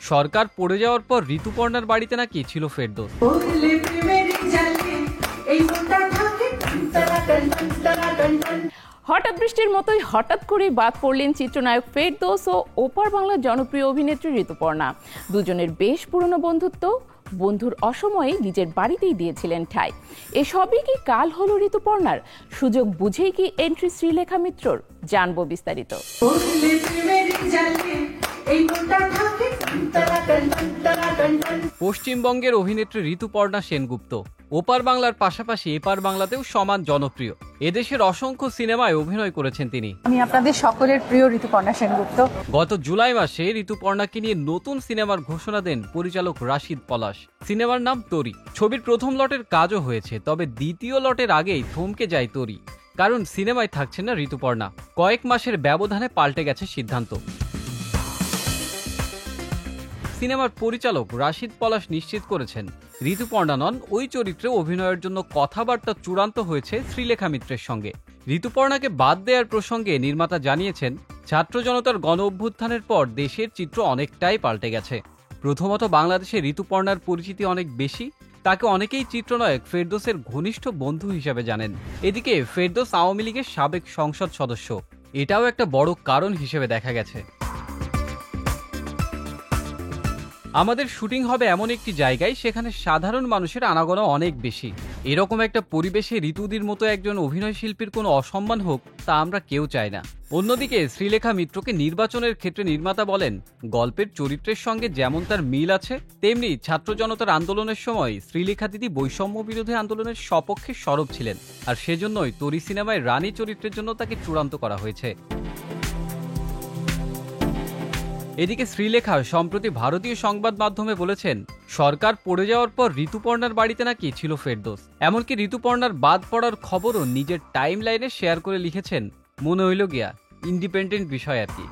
সরকার পড়ে যাওয়ার পর ঋতুপর্ণার বাড়িতে নাকি ছিল ফেরদৌস। হঠাৎ বৃষ্টির মতোই হঠাৎ করেই বাদ পড়লেন চিত্রনায়ক ফেরদৌস ও ওপার বাংলার জনপ্রিয় অভিনেত্রী ঋতুপর্ণা। দুজনের বেশ পুরনো বন্ধুত্ব, বন্ধুর অসময়ে নিজের বাড়িতেই দিয়েছিলেন ঠাঁই। এসবই কি কাল হলো ঋতুপর্ণার? সুযোগ বুঝেই কি এন্ট্রি শ্রীলেখা মিত্রর? জানবো বিস্তারিত। পশ্চিমবঙ্গের অভিনেত্রী ঋতুপর্ণা সেনগুপ্ত ওপার বাংলার পাশাপাশি এপার বাংলাতেও সমান জনপ্রিয়। এদেশের অসংখ্য সিনেমায় অভিনয় করেছেন তিনি। আমি আপনাদের সকলের প্রিয় ঋতুপর্ণা সেনগুপ্ত। গত জুলাই মাসে ঋতুপর্ণাকে নিয়ে নতুন সিনেমার ঘোষণা দেন পরিচালক রাশিদ পলাশ। সিনেমার নাম তরি। ছবির প্রথম লটের কাজও হয়েছে, তবে দ্বিতীয় লটের আগেই থমকে যায় তরি, কারণ সিনেমায় থাকছেন না ঋতুপর্ণা। কয়েক মাসের ব্যবধানে পাল্টে গেছে সিদ্ধান্ত। সিনেমার পরিচালক রাশিদ পলাশ নিশ্চিত করেছেন, ঋতুপর্ণা নন, ওই চরিত্রে অভিনয়ের জন্য কথাবার্তা চূড়ান্ত হয়েছে শ্রীলেখা মিত্রের সঙ্গে। ঋতুপর্ণাকে বাদ দেওয়ার প্রসঙ্গে নির্মাতা জানিয়েছেন, ছাত্র জনতার গণ অভ্যুত্থানের পর দেশের চিত্র অনেকটাই পাল্টে গেছে। প্রথমত, বাংলাদেশে ঋতুপর্ণার পরিচিতি অনেক বেশি। তাকে অনেকেই চিত্রনায়ক ফেরদৌসের ঘনিষ্ঠ বন্ধু হিসেবে জানেন। এদিকে ফেরদৌস আওয়ামী লীগের সাবেক সংসদ সদস্য, এটাও একটা বড় কারণ হিসেবে দেখা গেছে। আমাদের শুটিং হবে এমন একটি জায়গায় সেখানে সাধারণ মানুষের আনাগোনা অনেক বেশি। এরকম একটা পরিবেশে ঋতুদির মতো একজন অভিনয় শিল্পীর কোনো অসম্মান হোক, তা আমরা কেউ চাই না। অন্যদিকে শ্রীলেখা মিত্রকে নির্বাচনের ক্ষেত্রে নির্মাতা বলেন, গল্পের চরিত্রের সঙ্গে যেমন তার মিল আছে, তেমনি ছাত্র জনতার আন্দোলনের সময় শ্রীলেখা দিদি বৈষম্য বিরোধী আন্দোলনের সপক্ষে সরব ছিলেন, আর সেজন্যই তরি সিনেমায় রানী চরিত্রের জন্য তাকে চূড়ান্ত করা হয়েছে। এদিকে শ্রীলেখা সম্প্রতি ভারতীয় সংবাদ মাধ্যমে বলেছেন, সরকার পড়ে যাওয়ার পর ঋতুপর্ণার বাড়িতে নাকি ছিল ফেরদৌস। এমনকি ঋতুপর্ণার বাদ পড়ার খবরও নিজের টাইম লাইনে শেয়ার করে লিখেছেন, মনে হইল গিয়া ইন্ডিপেন্ডেন্ট বিষয় আর কি।